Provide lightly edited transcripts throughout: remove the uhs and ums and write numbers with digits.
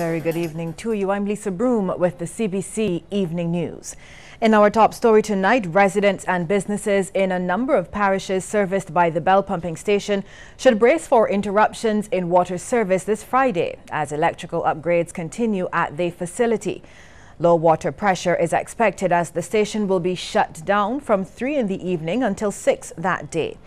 very good evening to you. I'm Lisa Broom with the CBC Evening News. In our top story tonight, residents and businesses in a number of parishes serviced by the Bell Pumping Station should brace for interruptions in water service this Friday as electrical upgrades continue at the facility. Low water pressure is expected as the station will be shut down from 3 in the evening until 6 that day.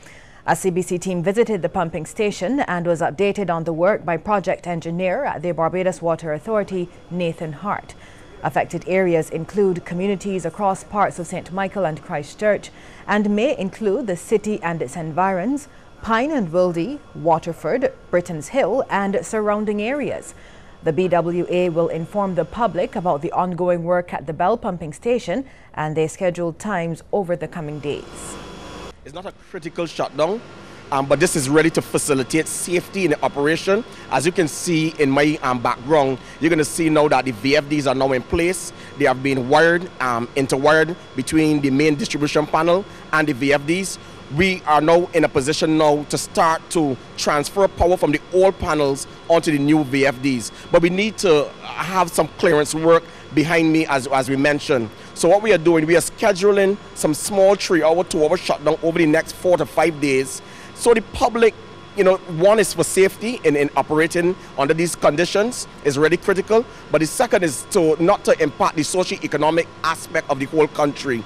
A CBC team visited the pumping station and was updated on the work by project engineer at the Barbados Water Authority, Nathan Hart. Affected areas include communities across parts of St. Michael and Christchurch and may include the city and its environs, Pine and Wildy, Waterford, Britain's Hill and surrounding areas. The BWA will inform the public about the ongoing work at the Bell Pumping Station and their scheduled times over the coming days. It's not a critical shutdown, but this is ready to facilitate safety in the operation. As you can see in my background, you're going to see now that the VFDs are now in place. They have been wired, interwired between the main distribution panel and the VFDs. We are now in a position now to start to transfer power from the old panels onto the new VFDs. But we need to have some clearance work behind me as we mentioned. So what we are doing, we are scheduling some small 3-hour, 2-hour shutdown over the next 4 to 5 days. So the public, one is for safety in operating under these conditions is really critical. But the second is not to impact the socio-economic aspect of the whole country.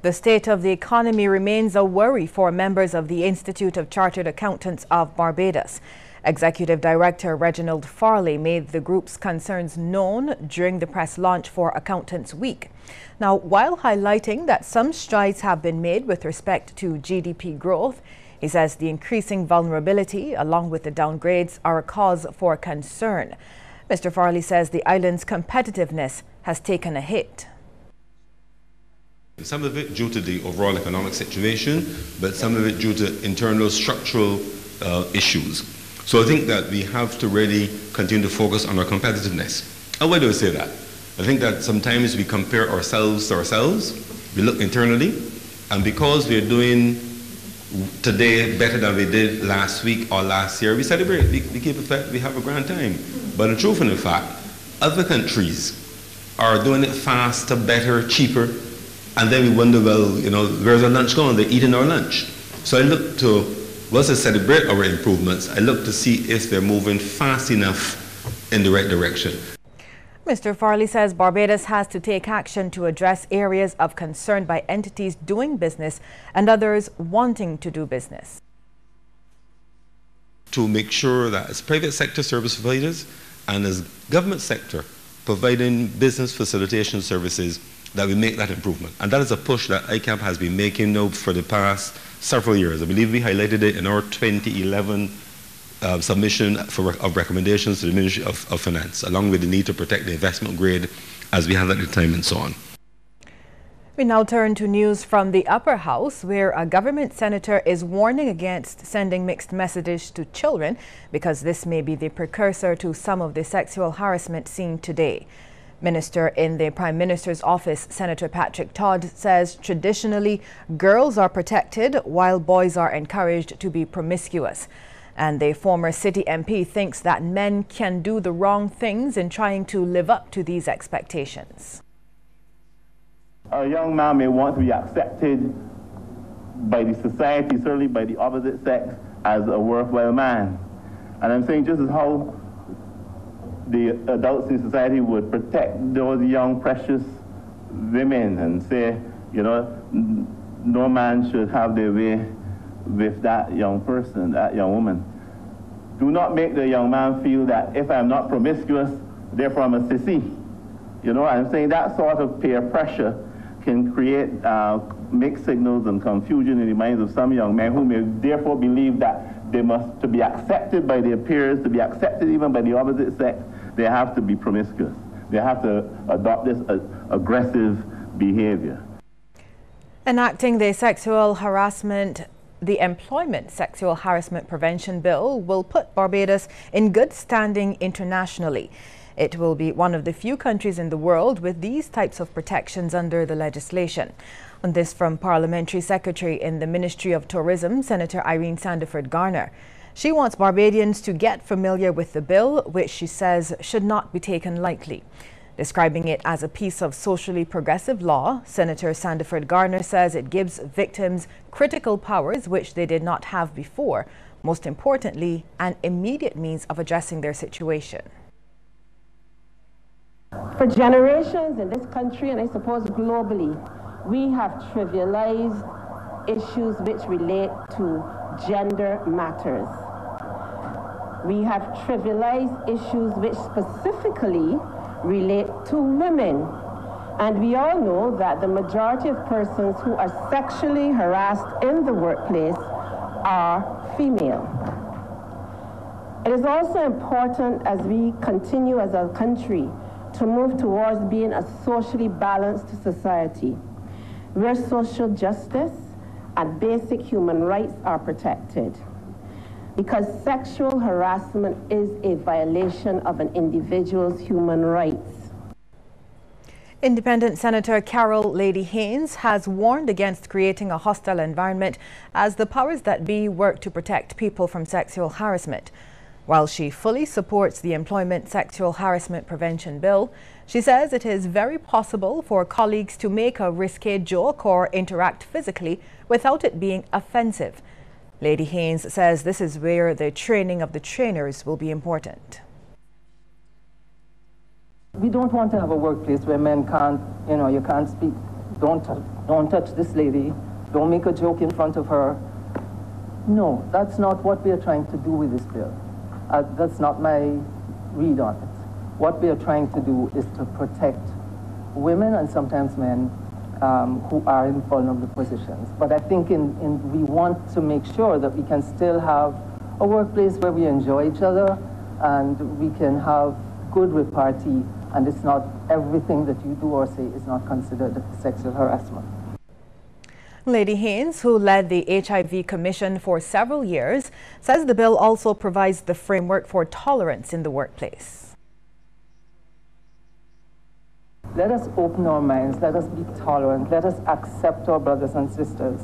The state of the economy remains a worry for members of the Institute of Chartered Accountants of Barbados. Executive Director Reginald Farley made the group's concerns known during the press launch for Accountants Week. Now, while highlighting that some strides have been made with respect to GDP growth, he says the increasing vulnerability along with the downgrades are a cause for concern. Mr. Farley says the island's competitiveness has taken a hit. Some of it due to the overall economic situation, but some of it due to internal structural issues. So I think that we have to really continue to focus on our competitiveness. And why do I say that? I think that sometimes we compare ourselves to ourselves, we look internally, and because we're doing today better than we did last week or last year, we celebrate, we keep it fat, we have a grand time. But in truth and in fact, other countries are doing it faster, better, cheaper, and then we wonder, well, where's our lunch going? They're eating our lunch. So I look to, once I celebrate our improvements, I look to see if they're moving fast enough in the right direction. Mr. Farley says Barbados has to take action to address areas of concern by entities doing business and others wanting to do business. To make sure that as private sector service providers and as government sector providing business facilitation services, that we make that improvement. And that is a push that ICAP has been making now for the past several years. I believe we highlighted it in our 2011 submission of recommendations to the Ministry of Finance, along with the need to protect the investment grade as we have at the time and so on. We now turn to news from the Upper House, where a government senator is warning against sending mixed messages to children because this may be the precursor to some of the sexual harassment seen today. Minister in the Prime Minister's office, Senator Patrick Todd, says traditionally girls are protected while boys are encouraged to be promiscuous. And the former city MP thinks that men can do the wrong things in trying to live up to these expectations. A young man may want to be accepted by the society, certainly by the opposite sex, as a worthwhile man. And I'm saying just as how the adults in society would protect those young, precious women and say, no man should have their way with that young person, that young woman. Do not make the young man feel that if I'm not promiscuous, therefore I'm a sissy. I'm saying that sort of peer pressure can create mixed signals and confusion in the minds of some young men who may therefore believe that they must, to be accepted by their peers, to be accepted even by the opposite sex, they have to be promiscuous. They have to adopt this aggressive behavior. Enacting the Employment Sexual Harassment Prevention Bill will put Barbados in good standing internationally. It will be one of the few countries in the world with these types of protections under the legislation. On this from Parliamentary Secretary in the Ministry of Tourism, Senator Irene Sandiford Garner. She wants Barbadians to get familiar with the bill, which she says should not be taken lightly. Describing it as a piece of socially progressive law, Senator Sandiford Garner says it gives victims critical powers which they did not have before. Most importantly, an immediate means of addressing their situation. For generations in this country, and I suppose globally, we have trivialized issues which relate to gender matters. We have trivialized issues which specifically relate to women. And we all know that the majority of persons who are sexually harassed in the workplace are female. It is also important as we continue as a country to move towards being a socially balanced society, where social justice and basic human rights are protected. Because sexual harassment is a violation of an individual's human rights. Independent Senator Carol Lady Haynes has warned against creating a hostile environment as the powers that be work to protect people from sexual harassment. While she fully supports the Employment Sexual Harassment Prevention Bill, she says it is very possible for colleagues to make a risque joke or interact physically without it being offensive. Lady Haynes says this is where the training of the trainers will be important. We don't want to have a workplace where men can't, you can't speak, don't touch this lady, don't make a joke in front of her. No, that's not what we are trying to do with this bill. That's not my read on it. What we are trying to do is to protect women and sometimes men who are in vulnerable positions. But I think we want to make sure that we can still have a workplace where we enjoy each other and we can have good repartee, and it's not everything that you do or say is not considered sexual harassment. Lady Haynes, who led the HIV Commission for several years, says the bill also provides the framework for tolerance in the workplace. Let us open our minds, let us be tolerant, let us accept our brothers and sisters.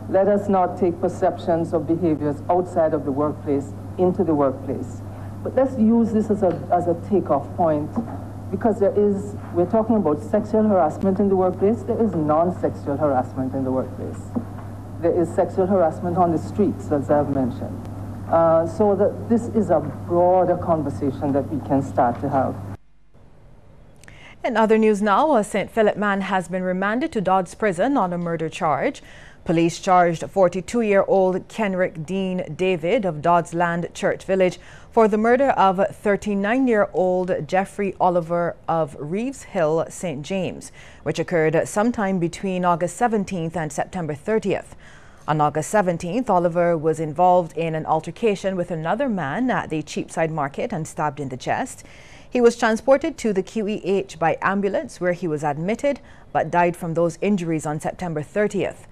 Let us not take perceptions of behaviors outside of the workplace into the workplace. But let's use this as a takeoff point, because we're talking about sexual harassment in the workplace. There is non-sexual harassment in the workplace. There is sexual harassment on the streets, as I've mentioned. So that this is a broader conversation that we can start to have. In other news now, a St. Philip man has been remanded to Dodds Prison on a murder charge. Police charged 42-year-old Kenrick Dean David of Dodds Land Church Village for the murder of 39-year-old Jeffrey Oliver of Reeves Hill, St. James, which occurred sometime between August 17th and September 30th. On August 17th, Oliver was involved in an altercation with another man at the Cheapside Market and stabbed in the chest. He was transported to the QEH by ambulance, where he was admitted but died from those injuries on September 30th.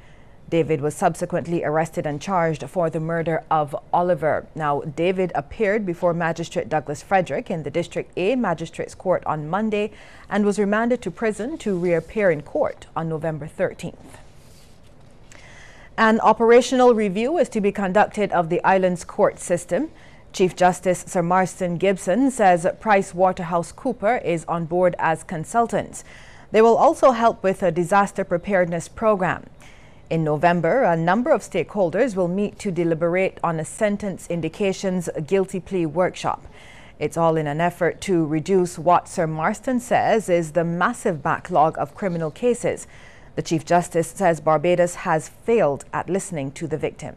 David was subsequently arrested and charged for the murder of Oliver. Now, David appeared before Magistrate Douglas Frederick in the District A Magistrates Court on Monday and was remanded to prison to reappear in court on November 13th. An operational review is to be conducted of the island's court system. Chief Justice Sir Marston Gibson says PricewaterhouseCoopers is on board as consultants. They will also help with a disaster preparedness program. In November, a number of stakeholders will meet to deliberate on a sentence indications guilty plea workshop. It's all in an effort to reduce what Sir Marston says is the massive backlog of criminal cases. The Chief Justice says Barbados has failed at listening to the victim.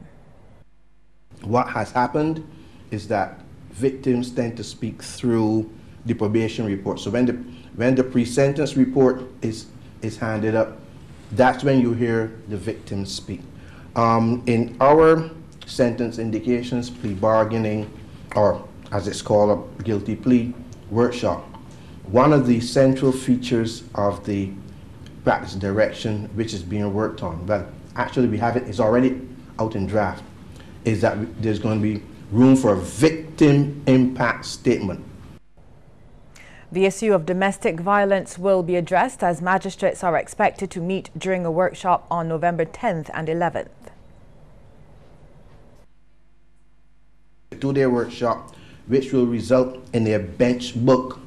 What has happened is that victims tend to speak through the probation report. So when the pre-sentence report is handed up, that's when you hear the victims speak. In our sentence indications, plea bargaining, or as it's called, a guilty plea workshop, one of the central features of the practice direction, which is being worked on, but actually we have it, it's already out in draft, is that there's going to be room for a victim impact statement. The issue of domestic violence will be addressed as magistrates are expected to meet during a workshop on November 10th and 11th. A 2-day workshop which will result in a bench book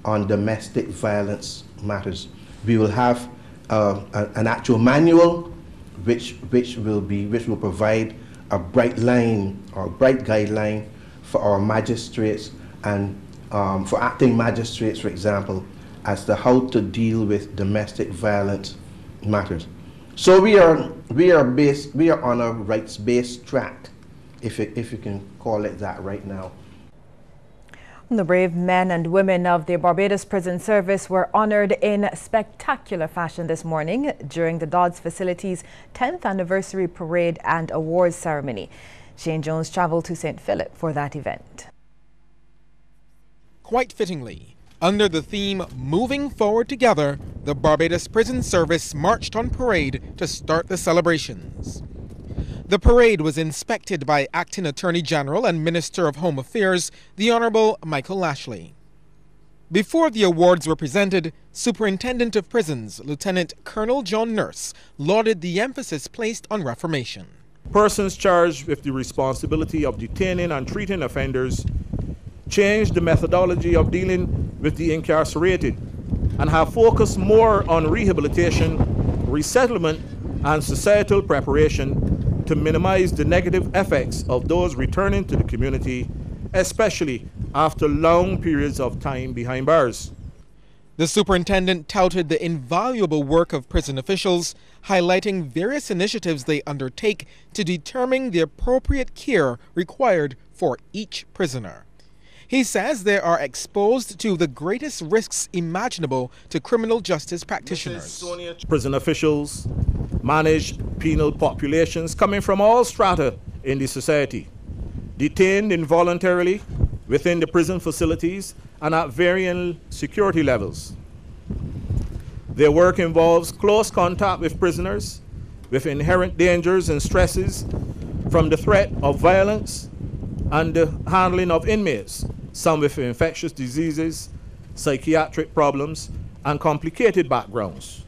on domestic violence matters. We will have an actual manual which will provide a bright line or bright guideline for our magistrates and for acting magistrates, for example, as to how to deal with domestic violence matters. So we are on a rights-based track, if you can call it that right now. The brave men and women of the Barbados Prison Service were honored in spectacular fashion this morning during the Dodds facility's 10th anniversary parade and awards ceremony. Shane Jones traveled to St. Philip for that event. Quite fittingly, under the theme Moving Forward Together, the Barbados Prison Service marched on parade to start the celebrations. The parade was inspected by Acting Attorney General and Minister of Home Affairs, the Honourable Michael Lashley. Before the awards were presented, Superintendent of Prisons, Lieutenant Colonel John Nurse, lauded the emphasis placed on reformation. Persons charged with the responsibility of detaining and treating offenders changed the methodology of dealing with the incarcerated and have focused more on rehabilitation, resettlement, and societal preparation to minimize the negative effects of those returning to the community, especially after long periods of time behind bars. The superintendent touted the invaluable work of prison officials, highlighting various initiatives they undertake to determine the appropriate care required for each prisoner. He says they are exposed to the greatest risks imaginable to criminal justice practitioners. Prison officials manage penal populations coming from all strata in the society, detained involuntarily within the prison facilities and at varying security levels. Their work involves close contact with prisoners with inherent dangers and stresses from the threat of violence and the handling of inmates, some with infectious diseases, psychiatric problems, and complicated backgrounds.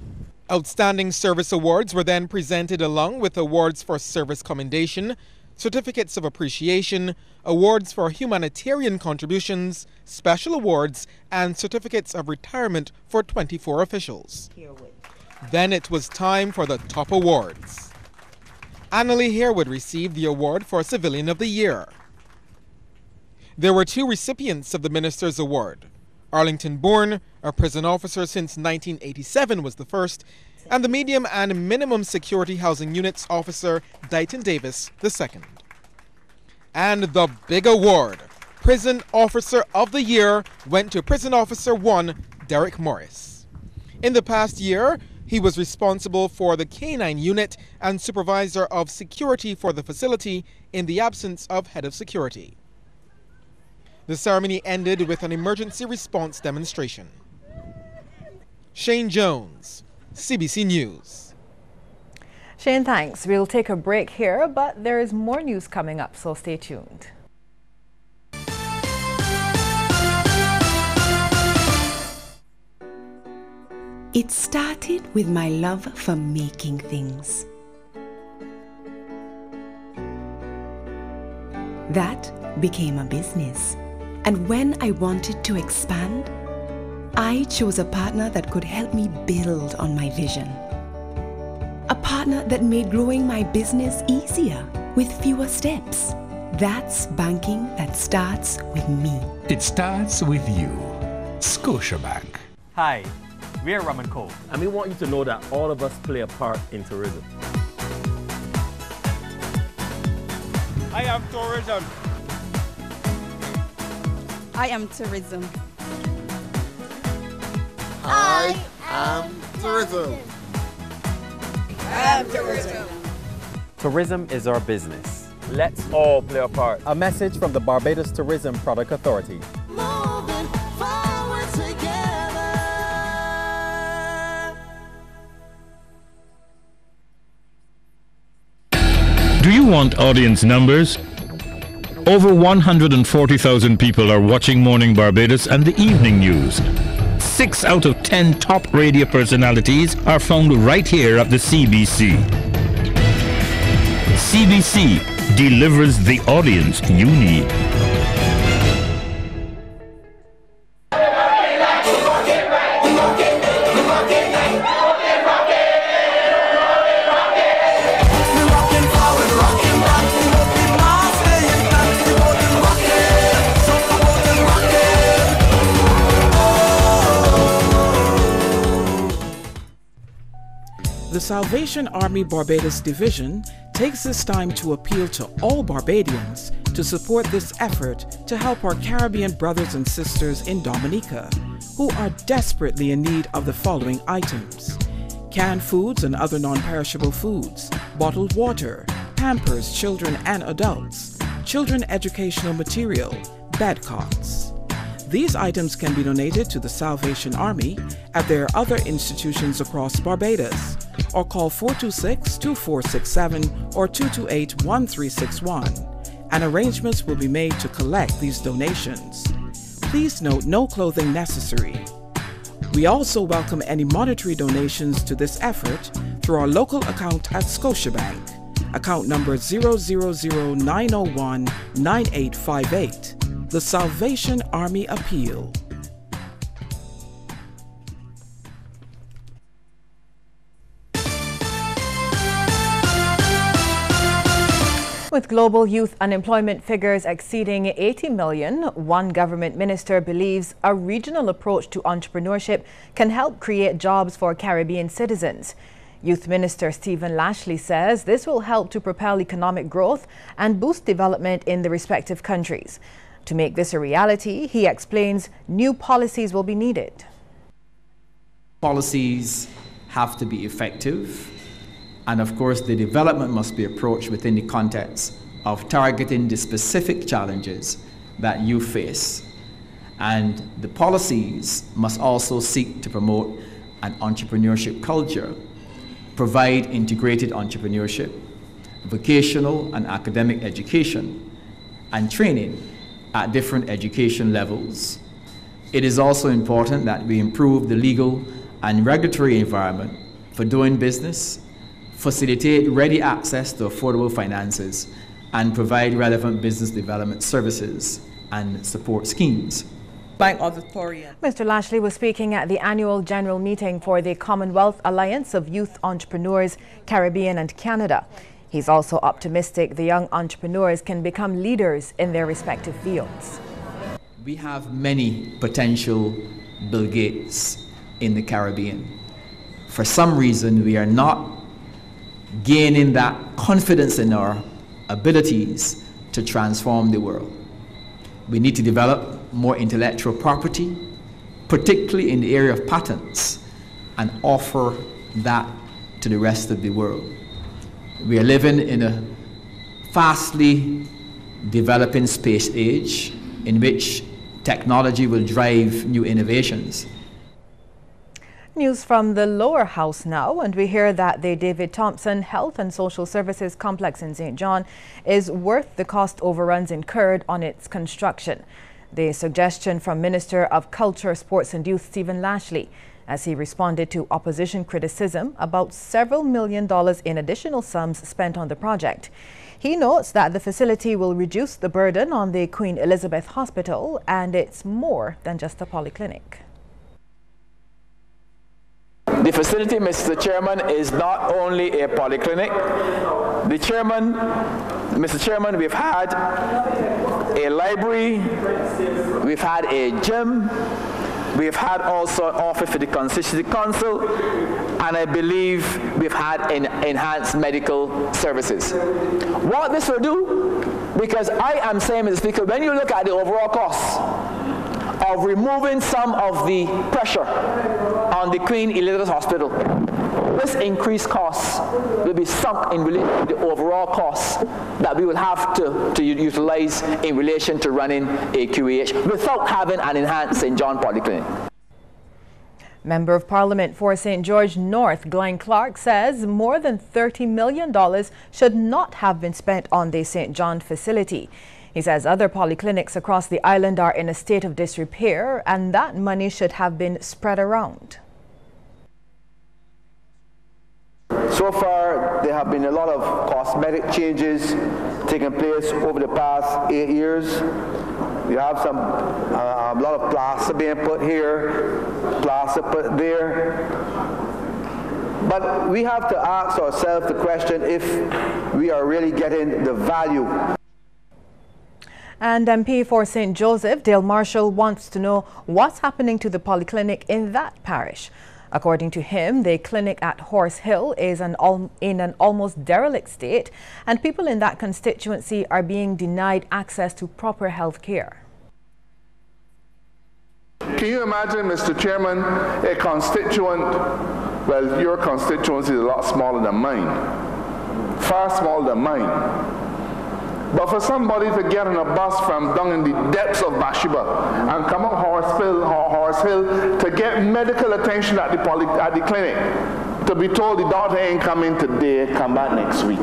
Outstanding service awards were then presented along with awards for service commendation, certificates of appreciation, awards for humanitarian contributions, special awards, and certificates of retirement for 24 officials. Then it was time for the top awards. Annalie Harewood received the award for Civilian of the Year. There were 2 recipients of the Minister's Award. Arlington Bourne, a prison officer since 1987, was the first, and the Medium and Minimum Security Housing Units officer, Dighton Davis, the second. And the big award, Prison Officer of the Year, went to Prison Officer 1, Derek Morris. In the past year, he was responsible for the K-9 unit and supervisor of security for the facility in the absence of head of security. The ceremony ended with an emergency response demonstration. Shane Jones, CBC News. Shane, thanks. We'll take a break here, but there is more news coming up, so stay tuned. It started with my love for making things. That became a business. And when I wanted to expand, I chose a partner that could help me build on my vision. A partner that made growing my business easier with fewer steps. That's banking that starts with me. It starts with you. Scotiabank. Hi, we are Rum & Co. And we want you to know that all of us play a part in tourism. I am tourism. I am tourism. I am tourism. I am tourism. Tourism is our business. Let's all play a part. A message from the Barbados Tourism Product Authority. Moving forward together. Do you want audience numbers? Over 140,000 people are watching Morning Barbados and the evening news. 6 out of 10 top radio personalities are found right here at the CBC. CBC, delivers the audience you need. The Salvation Army Barbados Division takes this time to appeal to all Barbadians to support this effort to help our Caribbean brothers and sisters in Dominica, who are desperately in need of the following items: canned foods and other non-perishable foods, bottled water, Pampers, children and adults, children educational material, bed cots. These items can be donated to the Salvation Army at their other institutions across Barbados, or call 426-2467 or 228-1361, and arrangements will be made to collect these donations. Please note no clothing necessary. We also welcome any monetary donations to this effort through our local account at Scotiabank, account number 000-901-9858. The Salvation Army Appeal. With global youth unemployment figures exceeding 80 million, one government minister believes a regional approach to entrepreneurship can help create jobs for Caribbean citizens. Youth Minister Stephen Lashley says this will help to propel economic growth and boost development in the respective countries. To make this a reality, he explains new policies will be needed. Policies have to be effective, and of course the development must be approached within the context of targeting the specific challenges that you face. And the policies must also seek to promote an entrepreneurship culture, provide integrated entrepreneurship, vocational and academic education, and training at different education levels. It is also important that we improve the legal and regulatory environment for doing business, facilitate ready access to affordable finances, and provide relevant business development services and support schemes. Bank Auditorium. Mr. Lashley was speaking at the annual general meeting for the Commonwealth Alliance of Youth Entrepreneurs, Caribbean and Canada. He's also optimistic the young entrepreneurs can become leaders in their respective fields. We have many potential Bill Gates in the Caribbean. For some reason, we are not gaining that confidence in our abilities to transform the world. We need to develop more intellectual property, particularly in the area of patents, and offer that to the rest of the world. We are living in a fastly developing space age in which technology will drive new innovations. News from the lower house now, and we hear that the David Thompson Health and Social Services Complex in St. John is worth the cost overruns incurred on its construction. The suggestion from Minister of Culture, Sports and Youth Stephen Lashley, as he responded to opposition criticism about several $1 million in additional sums spent on the project. He notes that the facility will reduce the burden on the Queen Elizabeth Hospital, and it's more than just a polyclinic. The facility, Mr. Chairman, is not only a polyclinic. Mr. Chairman, we've had a library, we've had a gym, we've had also an office for the Constituency Council, and I believe we've had enhanced medical services. What this will do, because I am saying, Mr. Speaker, when you look at the overall costs of removing some of the pressure on the Queen Elizabeth Hospital, this increased costs will be sunk in relation to the overall costs that we will have to utilize in relation to running a QEH without having an enhanced St. John Polyclinic. Member of Parliament for St. George North, Glenn Clark, says more than $30 million should not have been spent on the St. John facility. He says other polyclinics across the island are in a state of disrepair and that money should have been spread around. So far, there have been a lot of cosmetic changes taken place over the past 8 years. We have some a lot of plaster being put here, plaster put there. But we have to ask ourselves the question if we are really getting the value. And MP for St. Joseph, Dale Marshall, wants to know what's happening to the polyclinic in that parish. According to him, the clinic at Horse Hill is in an almost derelict state, and people in that constituency are being denied access to proper health care. Can you imagine, Mr. Chairman, a constituent, well, your constituency is a lot smaller than mine, far smaller than mine. But for somebody to get on a bus from down in the depths of Bathsheba and come up Horse Hill to get medical attention at the clinic, to be told the doctor ain't coming today, come back next week.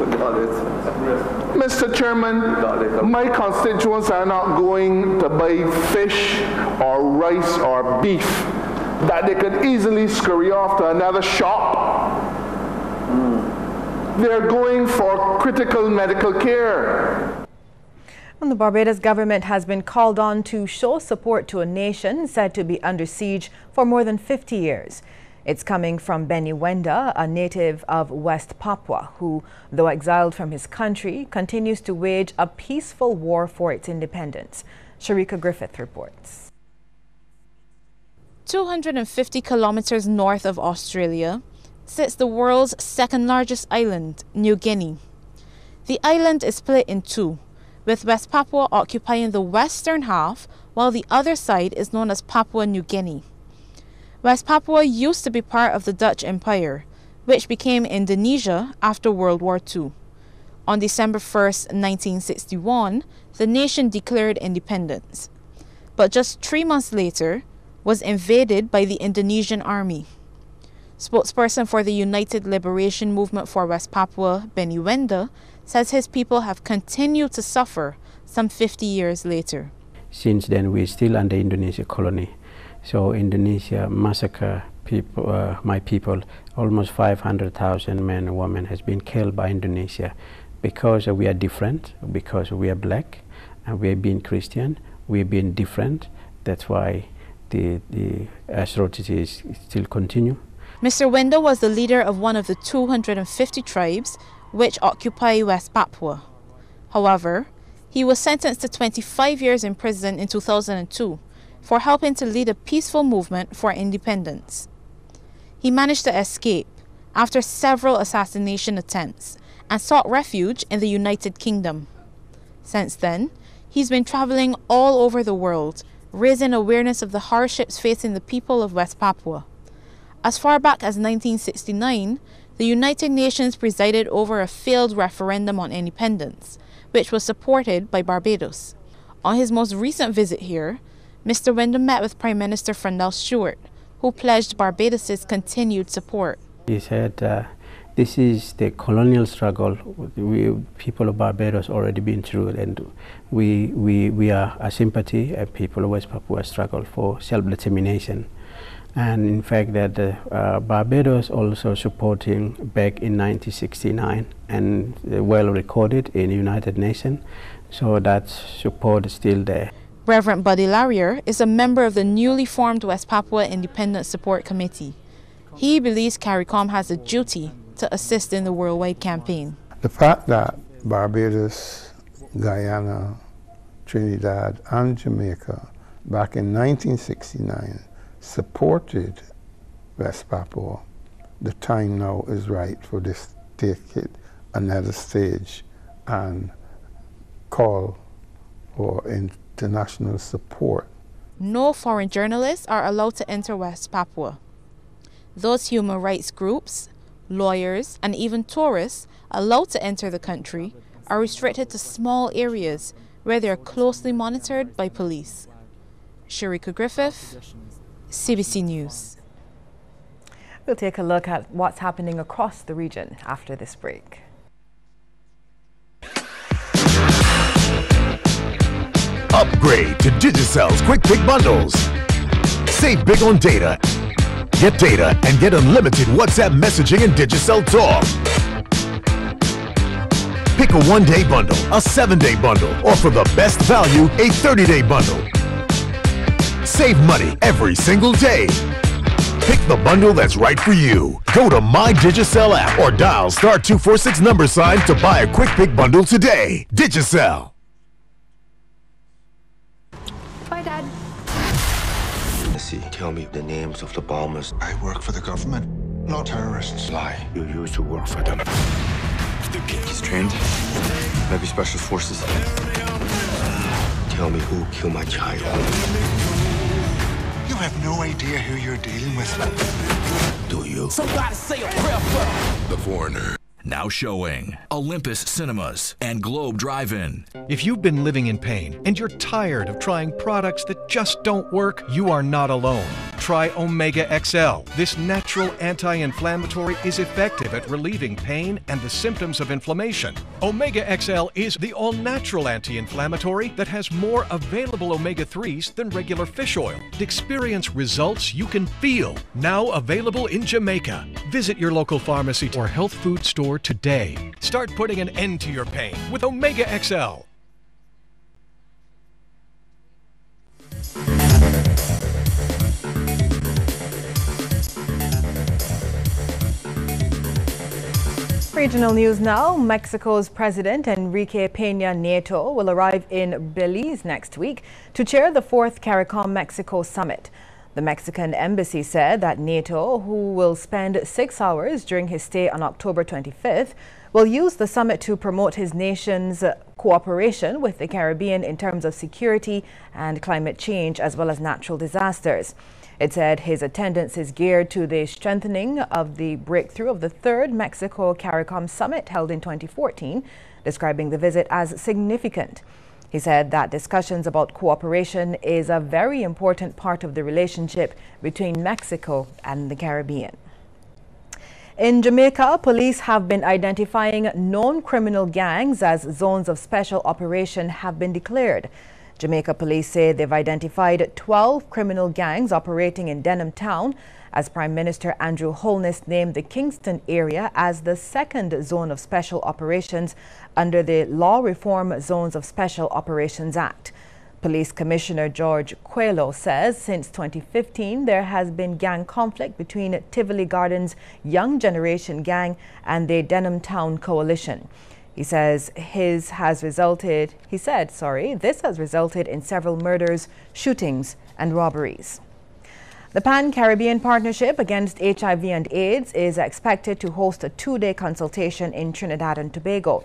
Mr. Chairman, my constituents are not going to buy fish or rice or beef that they could easily scurry off to another shop. They're going for critical medical care. And the Barbados government has been called on to show support to a nation said to be under siege for more than 50 years. It's coming from Benny Wenda, a native of West Papua, who, though exiled from his country, continues to wage a peaceful war for its independence. Sharika Griffith reports. 250 kilometers north of Australia sits the world's second largest island, New Guinea. The island is split in two, with West Papua occupying the western half, while the other side is known as Papua New Guinea. West Papua used to be part of the Dutch Empire, which became Indonesia after World War II. On December 1st, 1961, the nation declared independence, but just 3 months later was invaded by the Indonesian army. Spokesperson for the United Liberation Movement for West Papua, Benny Wenda, says his people have continued to suffer some 50 years later. Since then, we're still under Indonesia colony. So Indonesia massacre people, my people. Almost 500,000 men and women has been killed by Indonesia because we are different, because we are black, and we have been Christian. We've been different. That's why the atrocities still continue. Mr. Wenda was the leader of one of the 250 tribes which occupy West Papua. However, he was sentenced to 25 years in prison in 2002 for helping to lead a peaceful movement for independence. He managed to escape after several assassination attempts and sought refuge in the United Kingdom. Since then, he's been traveling all over the world, raising awareness of the hardships facing the people of West Papua. As far back as 1969, the United Nations presided over a failed referendum on independence, which was supported by Barbados. On his most recent visit here, Mr. Wenda met with Prime Minister Frendel Stewart, who pledged Barbados' continued support. He said, this is the colonial struggle people of Barbados already been through, and we are a sympathy, and people of West Papua struggle for self-determination. And in fact that Barbados also supporting back in 1969 and well recorded in the United Nations, so that support is still there. Reverend Buddy Larrier is a member of the newly formed West Papua Independent Support Committee. He believes CARICOM has a duty to assist in the worldwide campaign. The fact that Barbados, Guyana, Trinidad and Jamaica back in 1969 supported West Papua, the time now is right for this to take it another stage and call for international support. No foreign journalists are allowed to enter West Papua. Those human rights groups, lawyers, and even tourists allowed to enter the country are restricted to small areas where they are closely monitored by police. Sharika Griffith, Cbc News. We'll take a look at what's happening across the region after this break. Upgrade to Digicel's Quick Pick Bundles. Save big on data. Get data and get unlimited WhatsApp messaging and Digicel Talk. Pick a 1-day bundle, a 7-day bundle, or for the best value, a 30-day bundle. Save money every single day. Pick the bundle that's right for you. Go to My Digicel app or dial *246 # to buy a Quick Pick bundle today. Digicel. Bye, Dad. Tell me the names of the bombers. I work for the government, not terrorists. Lie. You used to work for them. He's trained. Maybe special forces. Tell me who killed my child. You have no idea who you're dealing with. Do you? Somebody say a prayer for The Foreigner. Now showing Olympus Cinemas and Globe Drive-In. If you've been living in pain and you're tired of trying products that just don't work, you are not alone. Try Omega XL. This natural anti-inflammatory is effective at relieving pain and the symptoms of inflammation. Omega XL is the all-natural anti-inflammatory that has more available omega-3s than regular fish oil. Experience results you can feel. Now available in Jamaica. Visit your local pharmacy or health food store today. Start putting an end to your pain with Omega XL. Regional news now. Mexico's President Enrique Peña Nieto will arrive in Belize next week to chair the 4th CARICOM-Mexico Summit. The Mexican embassy said that Nieto, who will spend 6 hours during his stay on October 25th, will use the summit to promote his nation's cooperation with the Caribbean in terms of security and climate change, as well as natural disasters. It said his attendance is geared to the strengthening of the breakthrough of the 3rd Mexico CARICOM Summit held in 2014, describing the visit as significant. He said that discussions about cooperation is a very important part of the relationship between Mexico and the Caribbean. In Jamaica, police have been identifying known criminal gangs as zones of special operation have been declared. Jamaica police say they've identified 12 criminal gangs operating in Denham Town, as Prime Minister Andrew Holness named the Kingston area as the 2nd zone of special operations under the Law Reform Zones of Special Operations Act. Police Commissioner George Coelho says since 2015 there has been gang conflict between Tivoli Gardens' Young Generation Gang and the Denham Town Coalition. He says this has resulted in several murders, shootings and robberies. The Pan-Caribbean Partnership Against HIV and AIDS is expected to host a 2-day consultation in Trinidad and Tobago.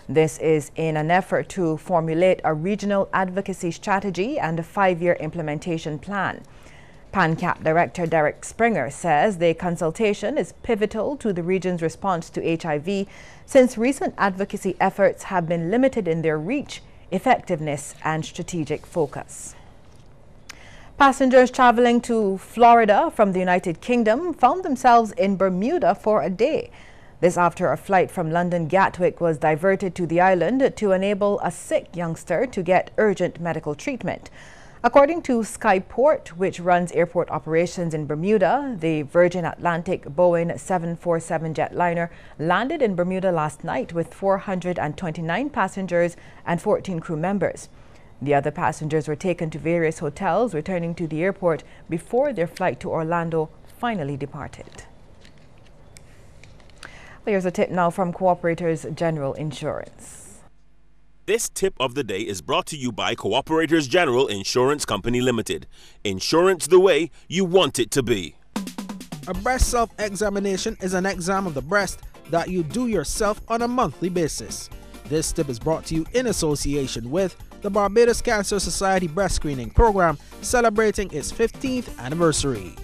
This is in an effort to formulate a regional advocacy strategy and a 5-year implementation plan. PANCAP Director Derek Springer says the consultation is pivotal to the region's response to HIV, since recent advocacy efforts have been limited in their reach, effectiveness and strategic focus. Passengers traveling to Florida from the United Kingdom found themselves in Bermuda for a day. This after a flight from London Gatwick was diverted to the island to enable a sick youngster to get urgent medical treatment. According to Skyport, which runs airport operations in Bermuda, the Virgin Atlantic Boeing 747 jetliner landed in Bermuda last night with 429 passengers and 14 crew members. The other passengers were taken to various hotels, returning to the airport before their flight to Orlando finally departed. Here's a tip now from Cooperators General Insurance. This tip of the day is brought to you by Cooperators General Insurance Company Limited. Insurance the way you want it to be. A breast self-examination is an exam of the breast that you do yourself on a monthly basis. This tip is brought to you in association with the Barbados Cancer Society Breast Screening Program, celebrating its 15th anniversary.